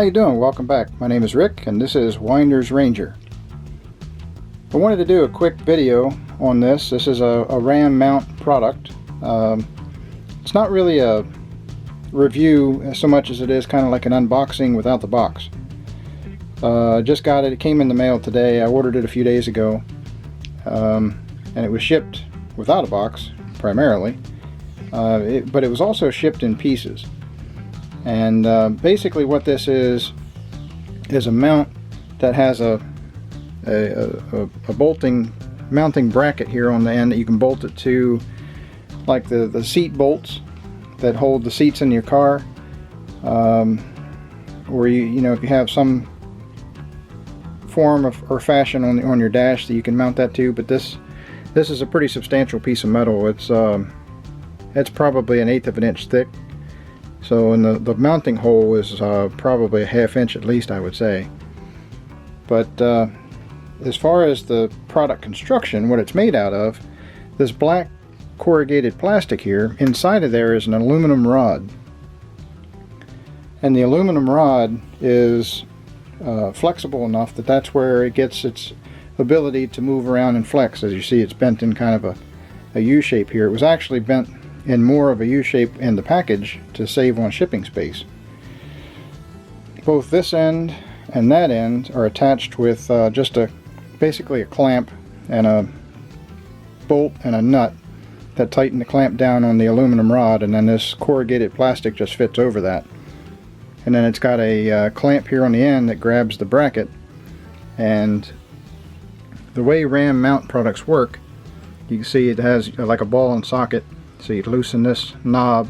How you doing? Welcome back. My name is Rick and this is WindersRanger. I wanted to do a quick video on this. This is a RAM mount product. It's not really a review so much as it is kind of like an unboxing without the box. Just got it. It came in the mail today. I ordered it a few days ago. And it was shipped without a box primarily. But it was also shipped in pieces. And basically what this is a mount that has a mounting bracket here on the end that you can bolt it to, like the seat bolts that hold the seats in your car, or you know, if you have some form of or fashion on your dash that you can mount that to. But this is a pretty substantial piece of metal. It's probably 1/8 of an inch thick. So, and the mounting hole is probably a 1/2 inch at least, I would say. But as far as the product construction, what it's made out of, this black corrugated plastic here, inside of there is an aluminum rod. And the aluminum rod is flexible enough that that's where it gets its ability to move around and flex. As you see, it's bent in kind of a U shape here. It was actually bent in more of a U shape in the package to save on shipping space. Both this end and that end are attached with just basically a clamp and a bolt and a nut that tighten the clamp down on the aluminum rod, and then this corrugated plastic just fits over that. And then it's got a clamp here on the end that grabs the bracket. And the way RAM mount products work, you can see it has like a ball and socket. So you'd loosen this knob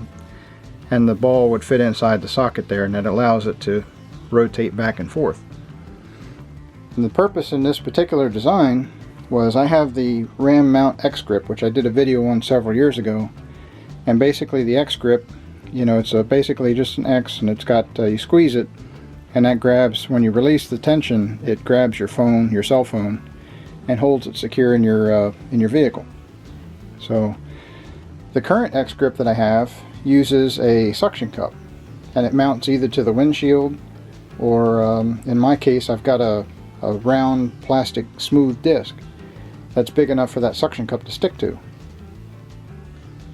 and the ball would fit inside the socket there, and that allows it to rotate back and forth. And the purpose in this particular design was, I have the RAM mount X grip, which I did a video on several years ago. And basically the X grip, you know, it's basically just an X, and it's got, you squeeze it and that grabs, when you release the tension, it grabs your phone, your cell phone, and holds it secure in your vehicle. So the current X grip that I have uses a suction cup, and it mounts either to the windshield or in my case I've got a round plastic smooth disc that's big enough for that suction cup to stick to.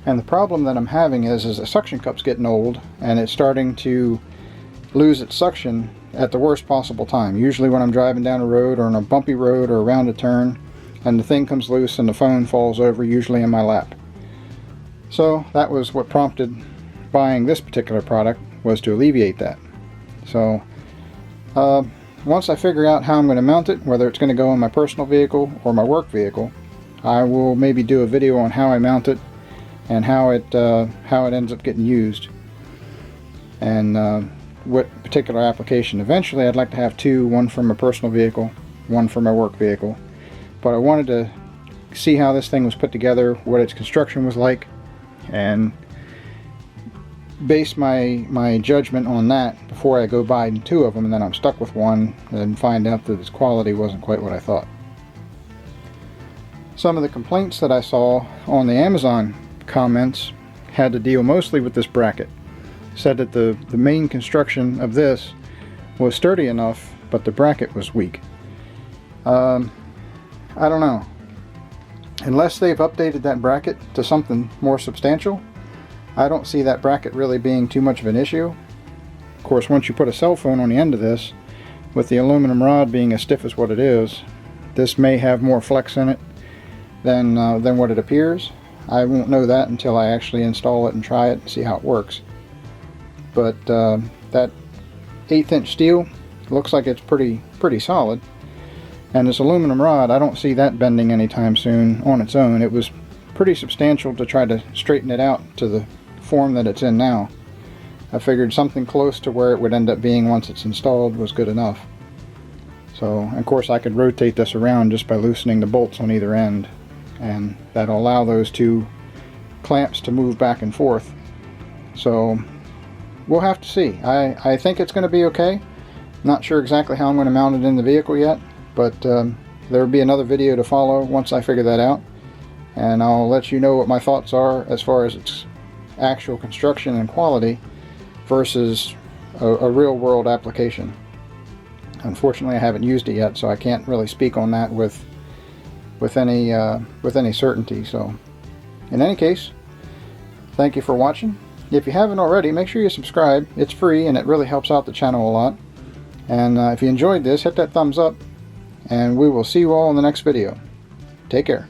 And the problem that I'm having is the suction cup's getting old and it's starting to lose its suction at the worst possible time. Usually when I'm driving down a road or on a bumpy road or around a turn, and the thing comes loose and the phone falls over, usually in my lap. So that was what prompted buying this particular product, was to alleviate that. So once I figure out how I'm going to mount it, whether it's going to go in my personal vehicle or my work vehicle, I will maybe do a video on how I mount it and how it ends up getting used, and what particular application. Eventually I'd like to have two, one for my personal vehicle, one for my work vehicle. But I wanted to see how this thing was put together, what its construction was like, and base my judgment on that before I go buy two of them, and then I'm stuck with one and find out that its quality wasn't quite what I thought. Some of the complaints that I saw on the Amazon comments had to deal mostly with this bracket. Said that the main construction of this was sturdy enough, but the bracket was weak. I don't know. Unless they've updated that bracket to something more substantial, I don't see that bracket really being too much of an issue. Of course, once you put a cell phone on the end of this, with the aluminum rod being as stiff as what it is, this may have more flex in it than what it appears. I won't know that until I actually install it and try it and see how it works. But that 1/8 inch steel looks like it's pretty solid. And this aluminum rod, I don't see that bending anytime soon on its own. It was pretty substantial to try to straighten it out to the form that it's in now. I figured something close to where it would end up being once it's installed was good enough. So, of course, I could rotate this around just by loosening the bolts on either end, and that'll allow those two clamps to move back and forth. So we'll have to see. I think it's going to be okay. Not sure exactly how I'm going to mount it in the vehicle yet, but there will be another video to follow once I figure that out, and I'll let you know what my thoughts are as far as its actual construction and quality versus a real world application. Unfortunately, I haven't used it yet, so I can't really speak on that with any certainty. So, in any case, thank you for watching. If you haven't already, make sure you subscribe. It's free and it really helps out the channel a lot. And if you enjoyed this, hit that thumbs up, and we will see you all in the next video. Take care.